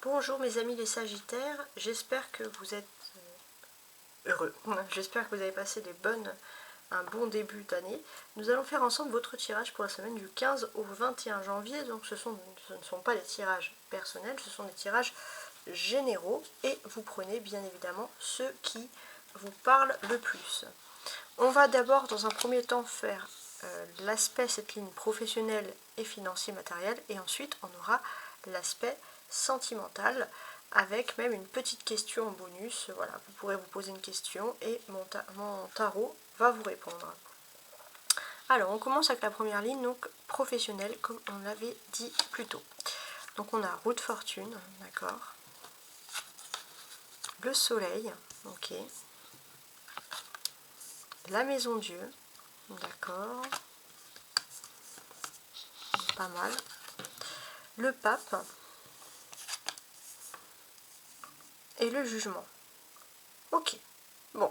Bonjour mes amis les Sagittaires, j'espère que vous êtes heureux. J'espère que vous avez passé un bon début d'année. Nous allons faire ensemble votre tirage pour la semaine du 15 au 21 janvier. Donc ce ne sont pas des tirages personnels, ce sont des tirages généraux. Et vous prenez bien évidemment ceux qui vous parlent le plus. On va d'abord dans un premier temps faire l'aspect, cette ligne professionnelle et financier matériel. Et ensuite on aura l'aspect sentimental avec même une petite question en bonus. Voilà, vous pourrez vous poser une question et mon tarot va vous répondre. Alors on commence avec la première ligne, donc professionnelle, comme on l'avait dit plus tôt. Donc on a roue de fortune, d'accord, le soleil, ok, la maison Dieu, d'accord, pas mal, le pape et le jugement. Ok, bon,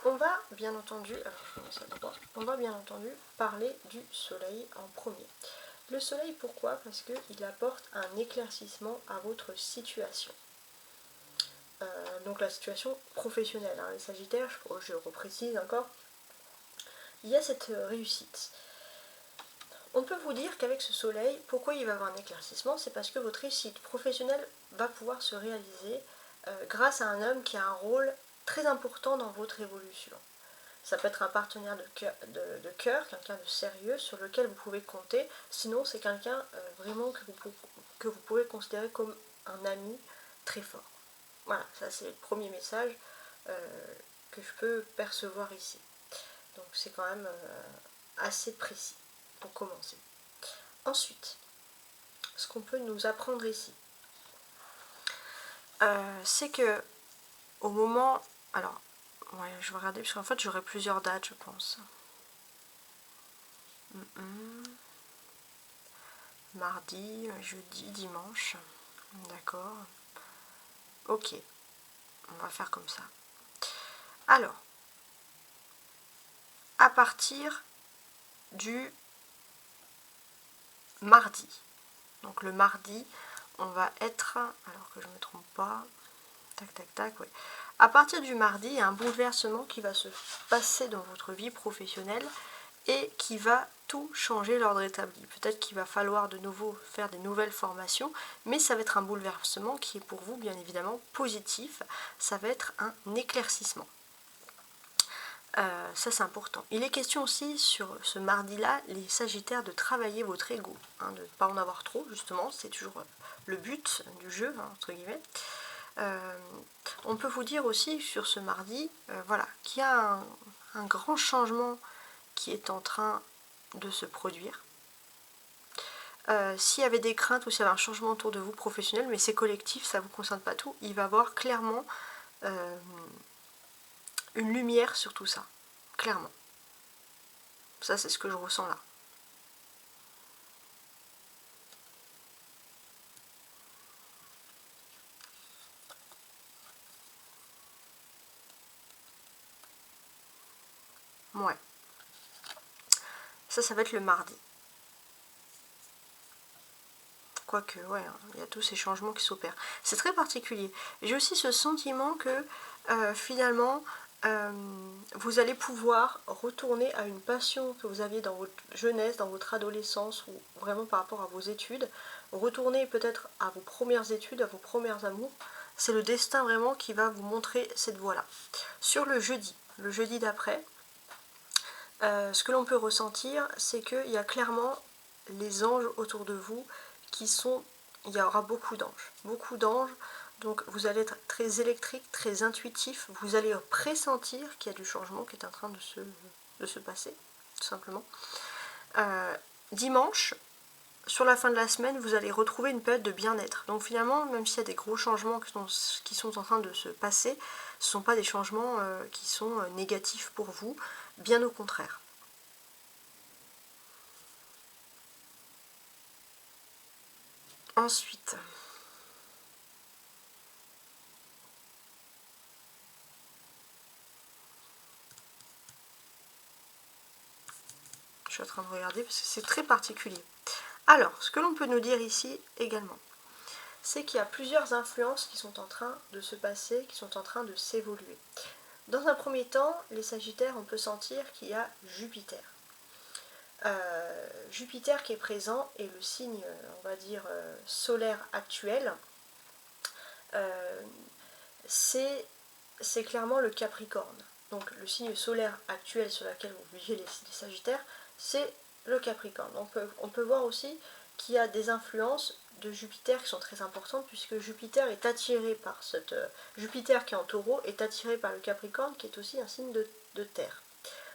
on va bien entendu, alors je mets ça droit, on va bien entendu parler du soleil en premier. Le soleil, pourquoi? Parce qu'il apporte un éclaircissement à votre situation. Donc la situation professionnelle, hein, les Sagittaires, je reprécise encore, il y a cette réussite. On peut vous dire qu'avec ce soleil, pourquoi il va y avoir un éclaircissement? C'est parce que votre réussite professionnelle va pouvoir se réaliser grâce à un homme qui a un rôle très important dans votre évolution. Ça peut être un partenaire de cœur, quelqu'un de sérieux sur lequel vous pouvez compter. Sinon, c'est quelqu'un vraiment que vous pouvez considérer comme un ami très fort. Voilà, ça c'est le premier message que je peux percevoir ici. Donc c'est quand même assez précis pour commencer. Ensuite, ce qu'on peut nous apprendre ici, c'est que au moment... Alors, ouais, je vais regarder, parce qu'en fait j'aurai plusieurs dates, je pense. Mardi, jeudi, dimanche. D'accord. Ok, on va faire comme ça. Alors, à partir du mardi, donc le mardi, on va être, alors que je ne me trompe pas, tac tac tac, oui. À partir du mardi, il y a un bouleversement qui va se passer dans votre vie professionnelle et qui va tout changer l'ordre établi. Peut-être qu'il va falloir de nouveau faire des nouvelles formations, mais ça va être un bouleversement qui est pour vous bien évidemment positif. Ça va être un éclaircissement. Ça c'est important. Il est question aussi sur ce mardi-là, les Sagittaires, de travailler votre ego, hein, de ne pas en avoir trop justement, c'est toujours le but du jeu, hein, entre guillemets. On peut vous dire aussi sur ce mardi, voilà, qu'il y a un grand changement qui est en train de se produire. S'il y avait des craintes ou s'il y avait un changement autour de vous professionnel, mais c'est collectif, ça ne vous concerne pas tout, il va y avoir clairement une lumière sur tout ça, clairement. Ça c'est ce que je ressens là. Ouais. Ça va être le mardi. Quoique, ouais, il y a tous ces changements qui s'opèrent. C'est très particulier. J'ai aussi ce sentiment que finalement, vous allez pouvoir retourner à une passion que vous aviez dans votre jeunesse, dans votre adolescence, ou vraiment par rapport à vos études. Retourner peut-être à vos premières études, à vos premiers amours. C'est le destin vraiment qui va vous montrer cette voie-là. Sur le jeudi d'après, ce que l'on peut ressentir, c'est qu'il y a clairement les anges autour de vous qui sont... Il y aura beaucoup d'anges, donc vous allez être très électrique, très intuitif, vous allez pressentir qu'il y a du changement qui est en train de se passer, tout simplement. Dimanche, sur la fin de la semaine, vous allez retrouver une période de bien-être. Donc finalement, même s'il y a des gros changements qui sont en train de se passer, ce ne sont pas des changements qui sont négatifs pour vous, bien au contraire. Ensuite, je suis en train de regarder parce que c'est très particulier. Alors, ce que l'on peut nous dire ici également, c'est qu'il y a plusieurs influences qui sont en train de se passer, qui sont en train de s'évoluer. Dans un premier temps, les Sagittaires, on peut sentir qu'il y a Jupiter. Jupiter qui est présent et le signe, on va dire, solaire actuel, c'est clairement le Capricorne. Donc le signe solaire actuel sur lequel vous vivez les Sagittaires, c'est le Capricorne. On peut voir aussi qu'il y a des influences de Jupiter qui sont très importantes, puisque Jupiter est attiré par cette... Jupiter qui est en Taureau est attiré par le Capricorne, qui est aussi un signe de terre.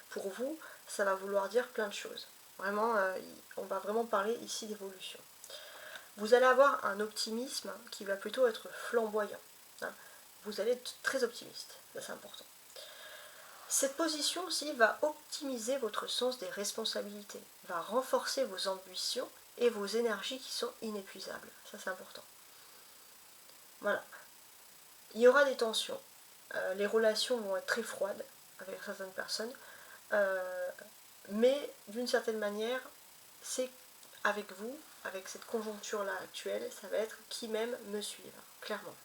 Pour vous, ça va vouloir dire plein de choses. Vraiment, on va vraiment parler ici d'évolution. Vous allez avoir un optimisme qui va plutôt être flamboyant. Vous allez être très optimiste, ça c'est important. Cette position aussi va optimiser votre sens des responsabilités, va renforcer vos ambitions et vos énergies qui sont inépuisables. Ça c'est important. Voilà. Il y aura des tensions. Les relations vont être très froides avec certaines personnes. Mais d'une certaine manière, c'est avec vous, avec cette conjoncture-là actuelle, ça va être qui m'aime me suivre, clairement.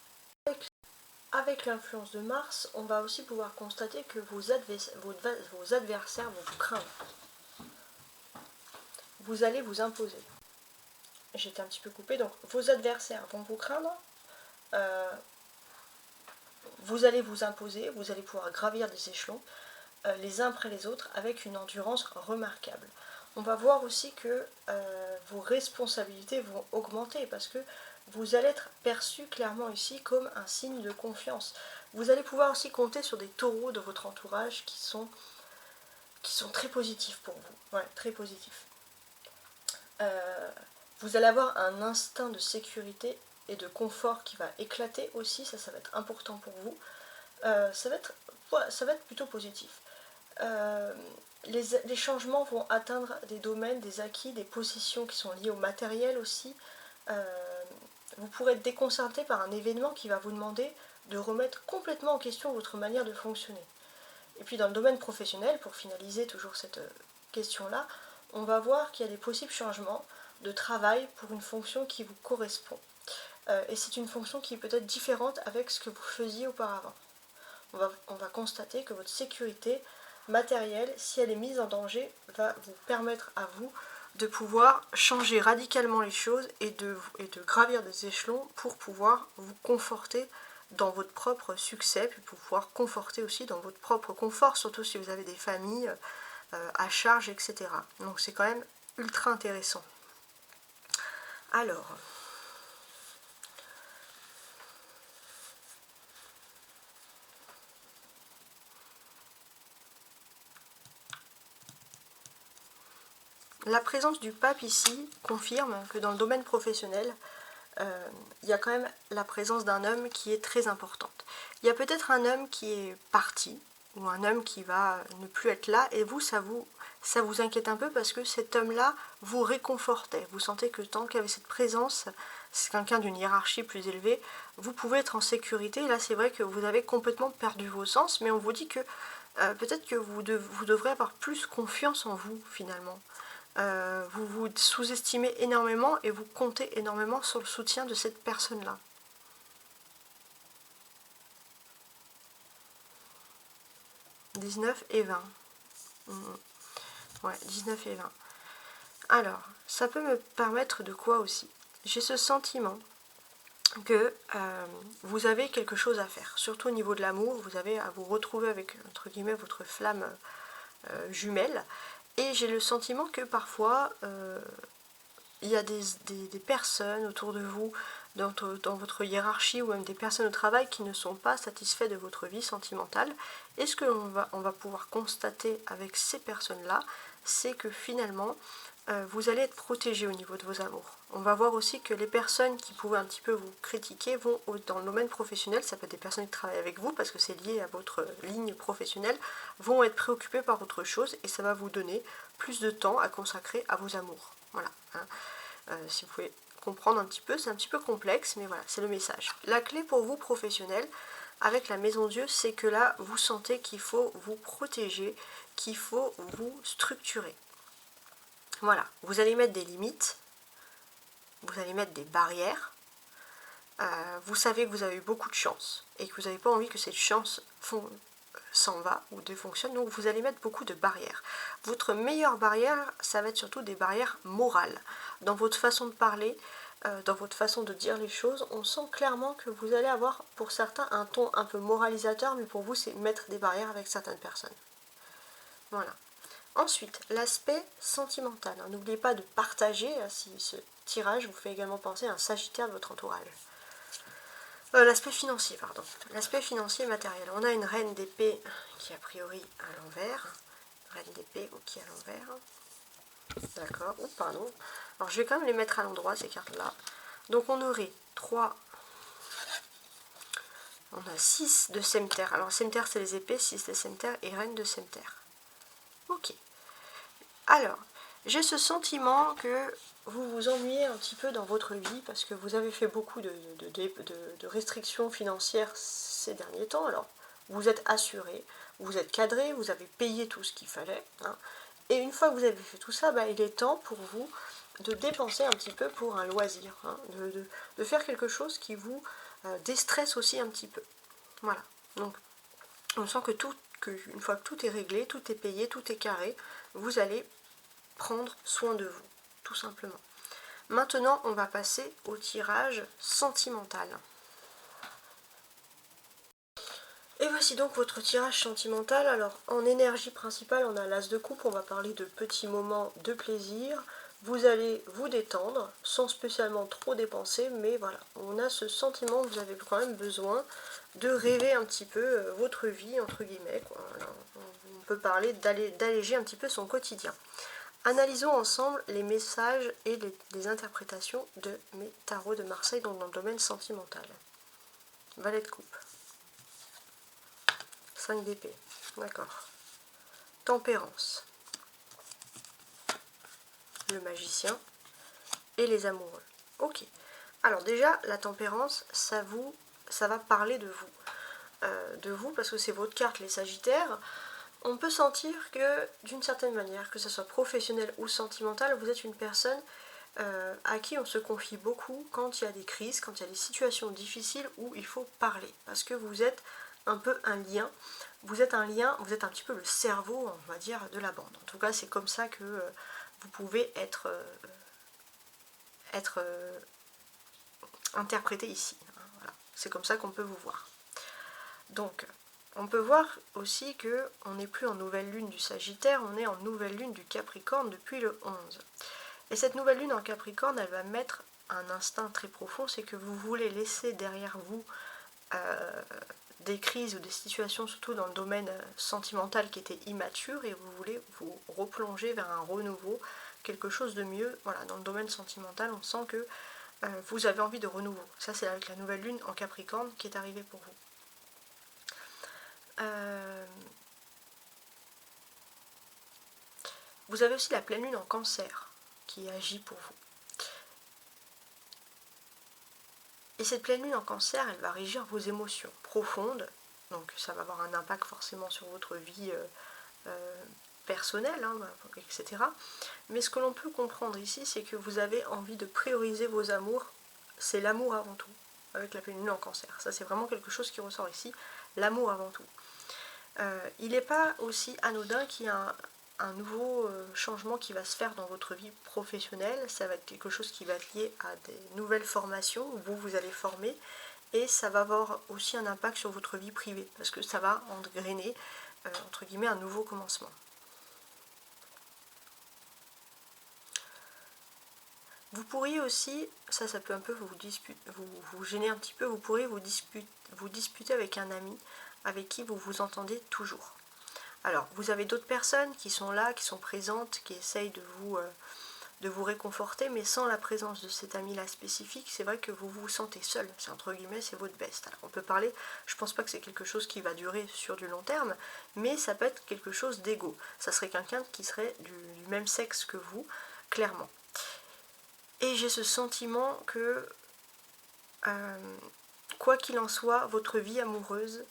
Avec l'influence de Mars, on va aussi pouvoir constater que vos adversaires vont vous craindre. Vous allez vous imposer. J'étais un petit peu coupée, donc vos adversaires vont vous craindre. Vous allez vous imposer, vous allez pouvoir gravir des échelons les uns après les autres avec une endurance remarquable. On va voir aussi que vos responsabilités vont augmenter parce que vous allez être perçu clairement ici comme un signe de confiance. Vous allez pouvoir aussi compter sur des taureaux de votre entourage qui sont très positifs pour vous. Ouais, très positifs. Vous allez avoir un instinct de sécurité et de confort qui va éclater aussi, ça va être important pour vous. Ça va être plutôt positif. Les changements vont atteindre des domaines, des acquis, des possessions qui sont liées au matériel aussi. Vous pourrez être déconcerté par un événement qui va vous demander de remettre complètement en question votre manière de fonctionner. Et puis dans le domaine professionnel, pour finaliser toujours cette question-là, on va voir qu'il y a des possibles changements de travail pour une fonction qui vous correspond. Et c'est une fonction qui est peut-être différente avec ce que vous faisiez auparavant. On va constater que votre sécurité matérielle, si elle est mise en danger, va vous permettre à vous de pouvoir changer radicalement les choses et de gravir des échelons pour pouvoir vous conforter dans votre propre succès, puis pour pouvoir conforter aussi dans votre propre confort, surtout si vous avez des familles à charge, etc. Donc c'est quand même ultra intéressant. Alors... La présence du pape ici confirme que dans le domaine professionnel, il y a quand même la présence d'un homme qui est très importante. Il y a peut-être un homme qui est parti, ou un homme qui va ne plus être là, et vous, ça vous inquiète un peu parce que cet homme-là vous réconfortait. Vous sentez que tant qu'il y avait cette présence, c'est quelqu'un d'une hiérarchie plus élevée, vous pouvez être en sécurité. Là, c'est vrai que vous avez complètement perdu vos sens, mais on vous dit que peut-être que vous devrez avoir plus confiance en vous, finalement. Vous vous sous-estimez énormément et vous comptez énormément sur le soutien de cette personne-là. « 19 et 20. Ouais, 19 et 20. Alors, ça peut me permettre de quoi aussi? J'ai ce sentiment que vous avez quelque chose à faire. Surtout au niveau de l'amour, vous avez à vous retrouver avec, entre guillemets, votre flamme jumelle. Et j'ai le sentiment que parfois, il y a des personnes autour de vous, dans votre hiérarchie, ou même des personnes au travail qui ne sont pas satisfaits de votre vie sentimentale. Et ce qu'on va pouvoir constater avec ces personnes-là, c'est que finalement, vous allez être protégé au niveau de vos amours. On va voir aussi que les personnes qui pouvaient un petit peu vous critiquer vont dans le domaine professionnel, ça peut être des personnes qui travaillent avec vous parce que c'est lié à votre ligne professionnelle, vont être préoccupées par autre chose et ça va vous donner plus de temps à consacrer à vos amours. Voilà. Si vous pouvez comprendre un petit peu, c'est un petit peu complexe, mais voilà, c'est le message. La clé pour vous professionnels, avec la Maison Dieu, c'est que là, vous sentez qu'il faut vous protéger, qu'il faut vous structurer. Voilà, vous allez mettre des limites, vous allez mettre des barrières, vous savez que vous avez eu beaucoup de chance et que vous n'avez pas envie que cette chance s'en va ou défonctionne, donc vous allez mettre beaucoup de barrières. Votre meilleure barrière, ça va être surtout des barrières morales. Dans votre façon de parler, dans votre façon de dire les choses, on sent clairement que vous allez avoir pour certains un ton un peu moralisateur, mais pour vous c'est mettre des barrières avec certaines personnes. Voilà. Ensuite, l'aspect sentimental. N'oubliez pas de partager si ce tirage vous fait également penser à un Sagittaire de votre entourage. L'aspect financier, pardon. L'aspect financier matériel. On a une reine d'épée qui a priori à l'envers. Reine d'épée ou qui est à l'envers. D'accord. Oh, pardon. Alors je vais quand même les mettre à l'endroit, ces cartes-là. Donc on aurait 3. On a 6 de Semter. Alors Semter c'est les épées, 6 de Semter et reine de Semter. Ok. Alors, j'ai ce sentiment que vous vous ennuyez un petit peu dans votre vie parce que vous avez fait beaucoup de restrictions financières ces derniers temps. Alors, vous êtes assuré, vous êtes cadré, vous avez payé tout ce qu'il fallait. Hein, et une fois que vous avez fait tout ça, il est temps pour vous de dépenser un petit peu pour un loisir. Hein, de faire quelque chose qui vous déstresse aussi un petit peu. Voilà. Donc, on sent que une fois que tout est réglé, tout est payé, tout est carré, vous allez prendre soin de vous, tout simplement. Maintenant, on va passer au tirage sentimental. Et voici donc votre tirage sentimental. Alors, en énergie principale, on a l'as de coupe. On va parler de petits moments de plaisir. Vous allez vous détendre, sans spécialement trop dépenser, mais voilà, on a ce sentiment que vous avez quand même besoin de rêver un petit peu votre vie, entre guillemets, quoi. Alors, on peut parler d'alléger un petit peu son quotidien. Analysons ensemble les messages et les interprétations de mes tarots de Marseille dans le domaine sentimental. Valet de coupe. 5 d'épée. D'accord. Tempérance. Le magicien et les amoureux. Ok. Alors déjà, la tempérance, ça va parler de vous. De vous, parce que c'est votre carte, les Sagittaires. On peut sentir que, d'une certaine manière, que ce soit professionnel ou sentimental, vous êtes une personne à qui on se confie beaucoup quand il y a des crises, quand il y a des situations difficiles où il faut parler. Parce que vous êtes un peu un lien. Vous êtes un petit peu le cerveau, on va dire, de la bande. En tout cas, c'est comme ça que vous pouvez être interprété ici. Voilà. C'est comme ça qu'on peut vous voir. Donc, on peut voir aussi qu'on n'est plus en nouvelle lune du Sagittaire, on est en nouvelle lune du Capricorne depuis le 11. Et cette nouvelle lune en Capricorne, elle va mettre un instinct très profond, c'est que vous voulez laisser derrière vous des crises ou des situations, surtout dans le domaine sentimental qui était immature, et vous voulez vous replonger vers un renouveau, quelque chose de mieux. Voilà, dans le domaine sentimental, on sent que vous avez envie de renouveau. Ça, c'est avec la nouvelle lune en Capricorne qui est arrivée pour vous. Vous avez aussi la pleine lune en Cancer qui agit pour vous. Et cette pleine lune en Cancer, elle va régir vos émotions profondes. Donc ça va avoir un impact forcément sur votre vie personnelle, hein, etc. Mais ce que l'on peut comprendre ici, c'est que vous avez envie de prioriser vos amours. C'est l'amour avant tout, avec la pleine lune en Cancer. Ça, c'est vraiment quelque chose qui ressort ici. L'amour avant tout. Il n'est pas aussi anodin qu'il y a un nouveau changement qui va se faire dans votre vie professionnelle. Ça va être quelque chose qui va être lié à des nouvelles formations où vous allez former, et ça va avoir aussi un impact sur votre vie privée parce que ça va engrainer entre guillemets un nouveau commencement. Vous pourriez aussi, ça peut un peu vous gêner un petit peu, vous pourriez vous disputer avec un ami avec qui vous vous entendez toujours. Alors, vous avez d'autres personnes qui sont là, qui sont présentes, qui essayent de vous réconforter, mais sans la présence de cet ami-là spécifique, c'est vrai que vous vous sentez seul. C'est entre guillemets, c'est votre best. Alors, on peut parler, je pense pas que c'est quelque chose qui va durer sur du long terme, mais ça peut être quelque chose d'égaux. Ça serait quelqu'un qui serait du même sexe que vous, clairement. Et j'ai ce sentiment que, quoi qu'il en soit, votre vie amoureuse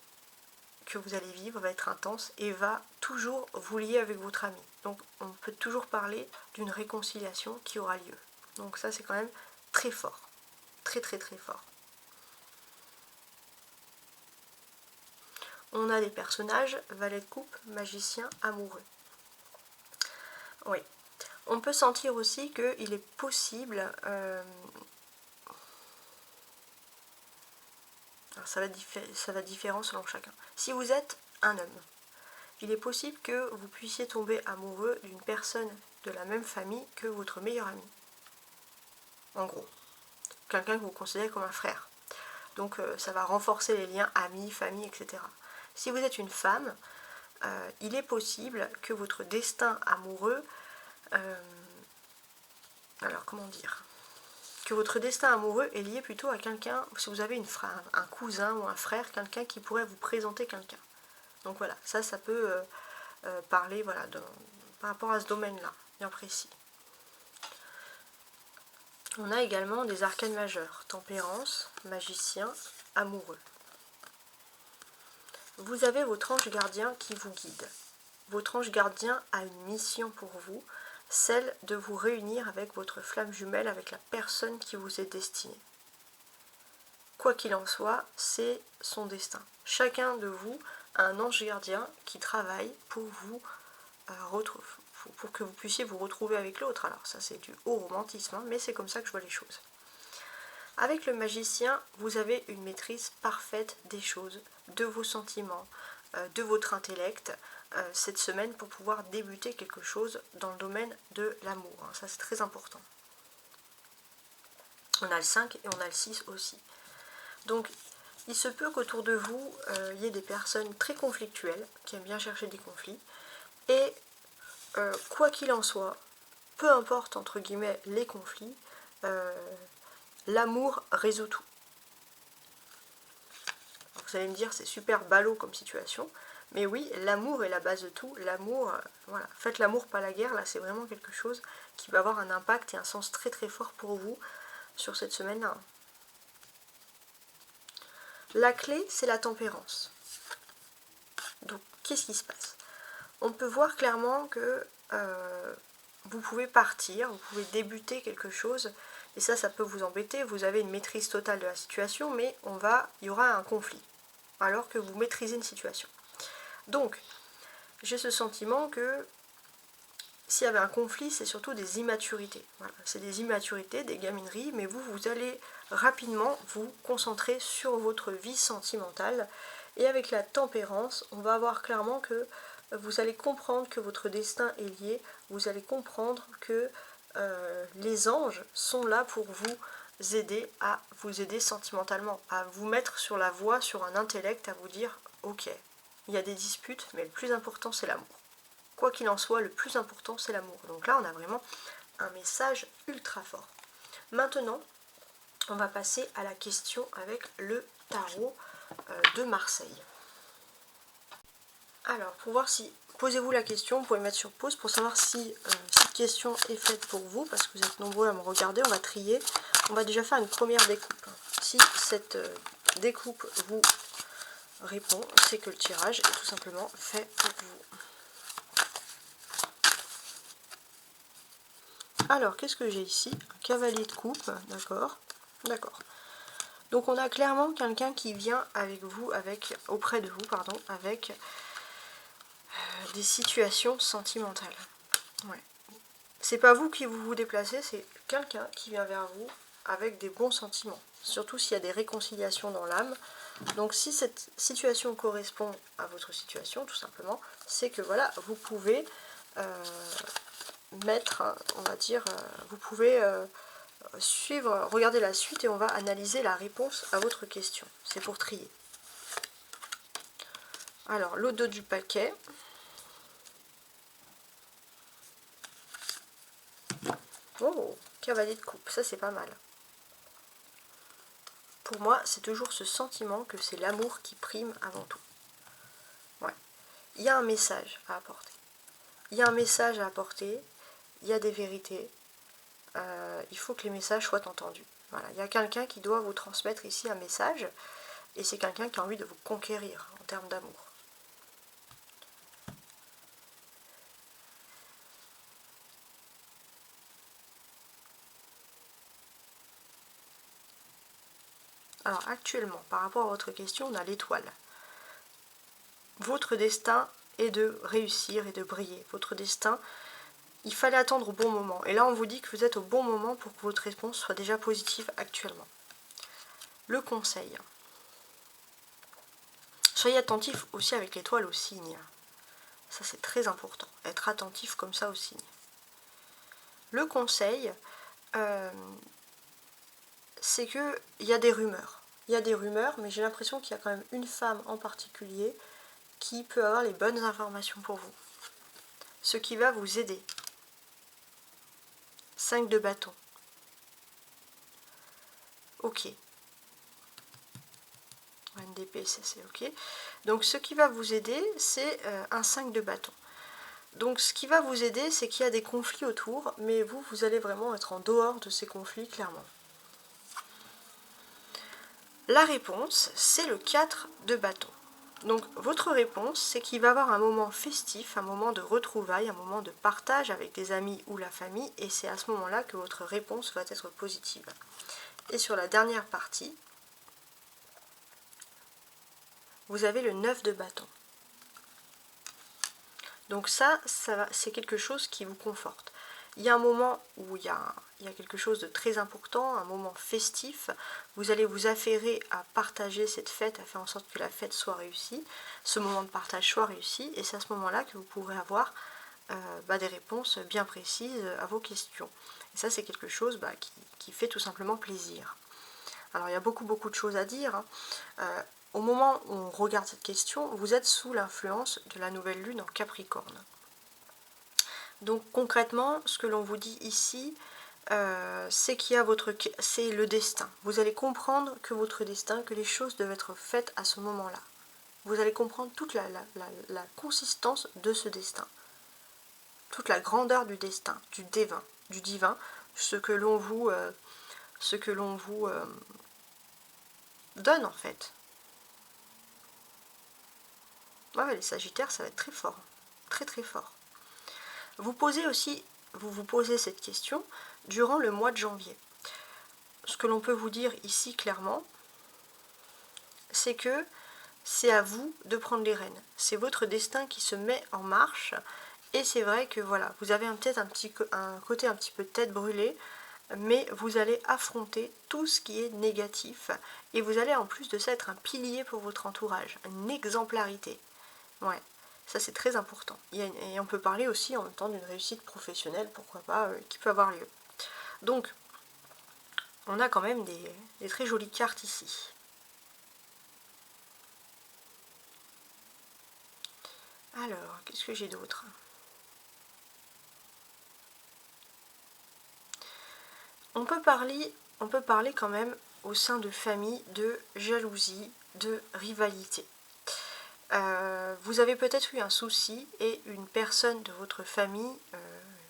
que vous allez vivre va être intense et va toujours vous lier avec votre ami. Donc on peut toujours parler d'une réconciliation qui aura lieu. Donc ça, c'est quand même très fort. Très très très fort. on a des personnages, valet de coupe, magicien, amoureux. Oui. On peut sentir aussi qu'il est possible... alors ça va différent selon chacun. Si vous êtes un homme, il est possible que vous puissiez tomber amoureux d'une personne de la même famille que votre meilleur ami. En gros, quelqu'un que vous considérez comme un frère. Donc ça va renforcer les liens amis, famille, etc. Si vous êtes une femme, il est possible que votre destin amoureux... alors comment dire, que votre destin amoureux est lié plutôt à quelqu'un, si vous avez un cousin ou un frère, quelqu'un qui pourrait vous présenter quelqu'un. Donc voilà, ça peut parler voilà, par rapport à ce domaine-là, bien précis. On a également des arcanes majeures, tempérance, magicien, amoureux. Vous avez votre ange gardien qui vous guide. Votre ange gardien a une mission pour vous, celle de vous réunir avec votre flamme jumelle, avec la personne qui vous est destinée. Quoi qu'il en soit, c'est son destin. Chacun de vous a un ange gardien qui travaille pour vous retrouver, pour que vous puissiez vous retrouver avec l'autre. Alors ça c'est du haut romantisme, hein, mais c'est comme ça que je vois les choses. Avec le magicien, vous avez une maîtrise parfaite des choses, de vos sentiments, de votre intellect, cette semaine pour pouvoir débuter quelque chose dans le domaine de l'amour. Hein. Ça c'est très important. On a le 5 et on a le 6 aussi. Donc il se peut qu'autour de vous, il y ait des personnes très conflictuelles, qui aiment bien chercher des conflits, et quoi qu'il en soit, peu importe entre guillemets les conflits, l'amour résout tout. Alors, vous allez me dire c'est super ballot comme situation, mais oui, l'amour est la base de tout. L'amour, voilà, faites l'amour pas la guerre, là c'est vraiment quelque chose qui va avoir un impact et un sens très très fort pour vous sur cette semaine-là. La clé, c'est la tempérance. Donc, qu'est-ce qui se passe? On peut voir clairement que vous pouvez partir, vous pouvez débuter quelque chose, et ça peut vous embêter. Vous avez une maîtrise totale de la situation, mais il y aura un conflit, alors que vous maîtrisez une situation. Donc, j'ai ce sentiment que s'il y avait un conflit, c'est surtout des immaturités. Voilà, c'est des immaturités, des gamineries, mais vous allez rapidement vous concentrer sur votre vie sentimentale. Et avec la tempérance, on va voir clairement que vous allez comprendre que votre destin est lié, vous allez comprendre que les anges sont là pour vous aider sentimentalement, à vous mettre sur la voie, sur un intellect, à vous dire ok, il y a des disputes, mais le plus important c'est l'amour. Quoi qu'il en soit, le plus important c'est l'amour. Donc là on a vraiment un message ultra fort. Maintenant, on va passer à la question avec le tarot de Marseille. Alors, pour voir si... Posez-vous la question, vous pouvez mettre sur pause pour savoir si cette question est faite pour vous, parce que vous êtes nombreux à me regarder, on va trier. On va déjà faire une première découpe. Si cette découpe vous répond, c'est que le tirage est tout simplement fait pour vous. Alors, qu'est-ce que j'ai ici? Un cavalier de coupe, d'accord. D'accord. Donc on a clairement quelqu'un qui vient avec vous, auprès de vous, pardon, avec des situations sentimentales. Ouais. C'est pas vous qui vous déplacez, c'est quelqu'un qui vient vers vous avec des bons sentiments. Surtout s'il y a des réconciliations dans l'âme. Donc si cette situation correspond à votre situation, tout simplement, c'est que voilà, vous pouvez on va dire, vous pouvez suivre, regarder la suite et on va analyser la réponse à votre question. C'est pour trier. Alors, le dos du paquet. Oh, cavalier de coupe, ça c'est pas mal. Pour moi, c'est toujours ce sentiment que c'est l'amour qui prime avant tout. Ouais. Il y a un message à apporter. Il y a un message à apporter, il y a des vérités. Il faut que les messages soient entendus. Voilà. Il y a quelqu'un qui doit vous transmettre ici un message, et c'est quelqu'un qui a envie de vous conquérir en termes d'amour. Alors actuellement, par rapport à votre question, on a l'étoile. votre destin est de réussir et de briller. Votre destin, il fallait attendre au bon moment. Et là, on vous dit que vous êtes au bon moment pour que votre réponse soit déjà positive actuellement. Le conseil. Soyez attentif aussi avec l'étoile aux signes. Ça, c'est très important. Être attentif comme ça aux signes. Le conseil, c'est qu'il y a des rumeurs. Il y a des rumeurs, mais j'ai l'impression qu'il y a quand même une femme en particulier qui peut avoir les bonnes informations pour vous. Ce qui va vous aider. 5 de bâton. Ok. NDP, c'est ok. Donc ce qui va vous aider, c'est un 5 de bâton. Donc ce qui va vous aider, c'est qu'il y a des conflits autour, mais vous allez vraiment être en dehors de ces conflits, clairement. La réponse, c'est le 4 de bâton. Donc votre réponse, c'est qu'il va y avoir un moment festif, un moment de retrouvailles, un moment de partage avec des amis ou la famille, et c'est à ce moment-là que votre réponse va être positive. Et sur la dernière partie, vous avez le 9 de bâton. Donc ça c'est quelque chose qui vous conforte. Il y a un moment où il y a quelque chose de très important, un moment festif. Vous allez vous affairer à partager cette fête, à faire en sorte que la fête soit réussie, ce moment de partage soit réussi, et c'est à ce moment-là que vous pourrez avoir des réponses bien précises à vos questions. Et ça, c'est quelque chose qui fait tout simplement plaisir. Alors, il y a beaucoup de choses à dire. Au moment où on regarde cette question, vous êtes sous l'influence de la nouvelle lune en Capricorne. Donc concrètement, ce que l'on vous dit ici, c'est c'est le destin. Vous allez comprendre que votre destin, que les choses doivent être faites à ce moment-là. Vous allez comprendre toute la consistance de ce destin, toute la grandeur du destin, du divin, ce que l'on vous donne en fait. Ouais, les Sagittaires, ça va être très fort, très très fort. Vous vous posez cette question durant le mois de janvier. Ce que l'on peut vous dire ici clairement, c'est que c'est à vous de prendre les rênes. C'est votre destin qui se met en marche. Et c'est vrai que voilà, vous avez peut-être un côté un petit peu tête brûlée, mais vous allez affronter tout ce qui est négatif. Et vous allez en plus de ça être un pilier pour votre entourage, une exemplarité. Ouais, ça c'est très important. Et on peut parler aussi en même temps d'une réussite professionnelle, pourquoi pas, qui peut avoir lieu. Donc, on a quand même des très jolies cartes ici. Alors, qu'est-ce que j'ai d'autre? On peut parler quand même au sein de famille de jalousie, de rivalité. Vous avez peut-être eu un souci et une personne de votre famille,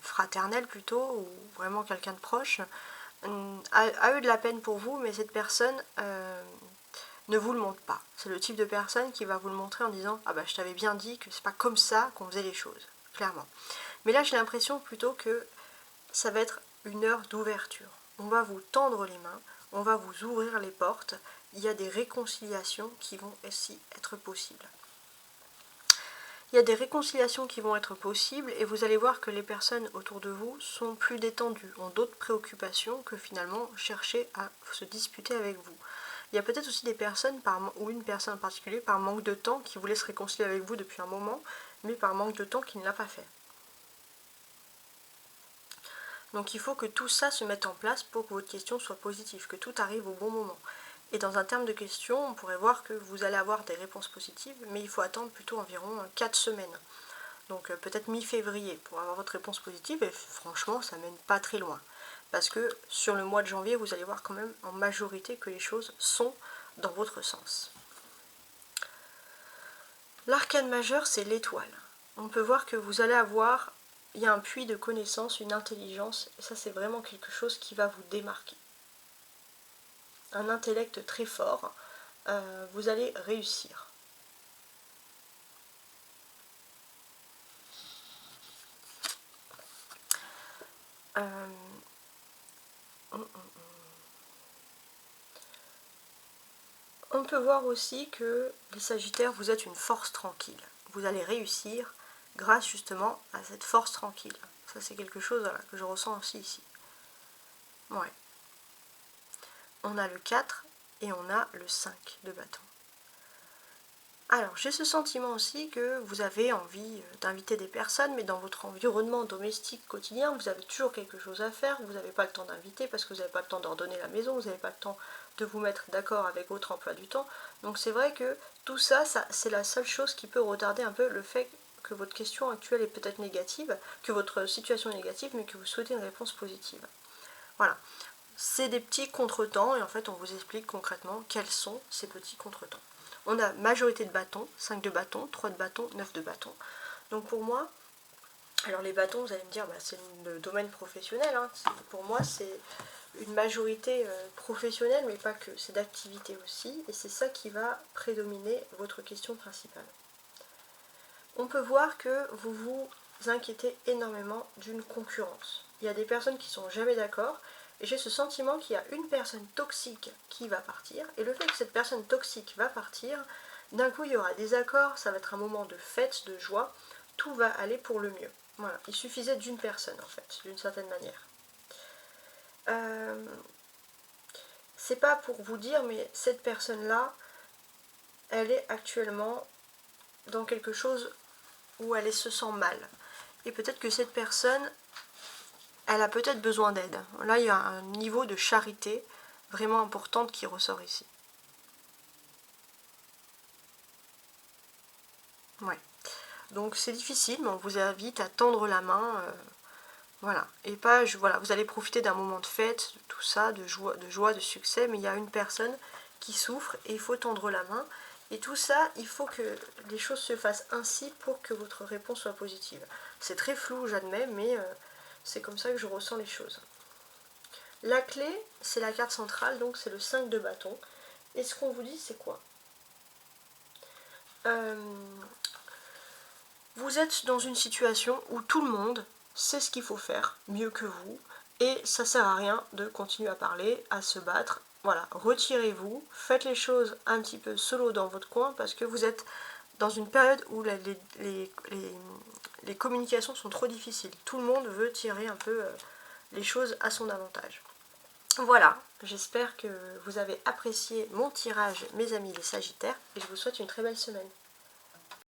fraternelle plutôt, ou vraiment quelqu'un de proche, a eu de la peine pour vous, mais cette personne ne vous le montre pas. C'est le type de personne qui va vous le montrer en disant « Ah bah je t'avais bien dit que c'est pas comme ça qu'on faisait les choses », clairement. Mais là j'ai l'impression plutôt que ça va être une heure d'ouverture. On va vous tendre les mains, on va vous ouvrir les portes, il y a des réconciliations qui vont aussi être possibles. Il y a des réconciliations qui vont être possibles et vous allez voir que les personnes autour de vous sont plus détendues, ont d'autres préoccupations que finalement chercher à se disputer avec vous. Il y a peut-être aussi des personnes, ou une personne en particulier, par manque de temps, qui voulait se réconcilier avec vous depuis un moment, mais par manque de temps qui ne l'a pas fait. Donc il faut que tout ça se mette en place pour que votre question soit positive, que tout arrive au bon moment. Et dans un terme de question, on pourrait voir que vous allez avoir des réponses positives, mais il faut attendre plutôt environ 4 semaines. Donc peut-être mi-février pour avoir votre réponse positive, et franchement ça mène pas très loin. Parce que sur le mois de janvier, vous allez voir quand même en majorité que les choses sont dans votre sens. L'arcane majeur, c'est l'étoile. On peut voir que vous allez avoir, il y a un puits de connaissances, une intelligence, et ça c'est vraiment quelque chose qui va vous démarquer. Un intellect très fort, vous allez réussir. On peut voir aussi que les Sagittaires, vous êtes une force tranquille. Vous allez réussir grâce justement à cette force tranquille. Ça c'est quelque chose voilà, que je ressens aussi ici. Ouais. On a le 4 et on a le 5 de bâton. Alors j'ai ce sentiment aussi que vous avez envie d'inviter des personnes, mais dans votre environnement domestique quotidien, vous avez toujours quelque chose à faire, vous n'avez pas le temps d'inviter parce que vous n'avez pas le temps d'ordonner la maison, vous n'avez pas le temps de vous mettre d'accord avec votre emploi du temps. Donc c'est vrai que tout ça, c'est la seule chose qui peut retarder un peu le fait que votre question actuelle est peut-être négative, que votre situation est négative, mais que vous souhaitez une réponse positive. Voilà. C'est des petits contretemps et en fait on vous explique concrètement quels sont ces petits contretemps. On a majorité de bâtons, 5 de bâtons, 3 de bâtons, 9 de bâtons. Donc pour moi, alors les bâtons, vous allez me dire, bah, c'est le domaine professionnel. Hein. Pour moi, c'est une majorité professionnelle, mais pas que. C'est d'activité aussi. Et c'est ça qui va prédominer votre question principale. On peut voir que vous vous inquiétez énormément d'une concurrence. Il y a des personnes qui ne sont jamais d'accord. Et j'ai ce sentiment qu'il y a une personne toxique qui va partir. Et le fait que cette personne toxique va partir, d'un coup il y aura des accords, ça va être un moment de fête, de joie. Tout va aller pour le mieux. Voilà, il suffisait d'une personne en fait, d'une certaine manière. C'est pas pour vous dire, mais cette personne-là, elle est actuellement dans quelque chose où elle se sent mal. Et peut-être que cette personne, elle a peut-être besoin d'aide. Là, il y a un niveau de charité vraiment importante qui ressort ici. Ouais. Donc c'est difficile, mais on vous invite à tendre la main. Voilà. Et pas, voilà, vous allez profiter d'un moment de fête, de tout ça, de joie, de succès, mais il y a une personne qui souffre et il faut tendre la main. Et tout ça, il faut que les choses se fassent ainsi pour que votre réponse soit positive. C'est très flou, j'admets, mais c'est comme ça que je ressens les choses. La clé, c'est la carte centrale, donc c'est le 5 de bâton. Et ce qu'on vous dit, c'est quoi? Vous êtes dans une situation où tout le monde sait ce qu'il faut faire mieux que vous, et ça sert à rien de continuer à parler, à se battre. Voilà, retirez-vous, faites les choses un petit peu solo dans votre coin, parce que vous êtes dans une période où les communications sont trop difficiles. Tout le monde veut tirer un peu les choses à son avantage. Voilà, j'espère que vous avez apprécié mon tirage, mes amis les Sagittaires, et je vous souhaite une très belle semaine.